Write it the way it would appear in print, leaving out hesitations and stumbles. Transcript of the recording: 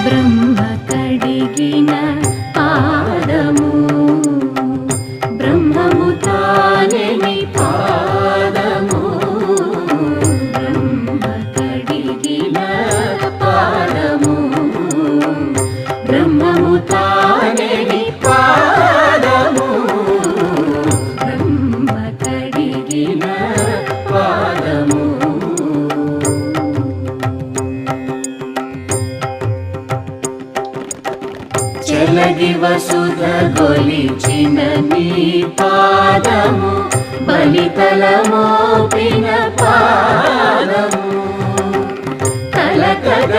బ్రహ్మ కడిగిన పాదము బ్రహ్మము తానే నీ పాదము బ్రహ్మ కడిగిన పాదము బ్రహ్మము తానే నీ పాదము బ్రహ్మ కడిగిన పాదము చలగి వసుధ గొలిచిన నీ పాదము బలితలమోపిన పాదము తలకగ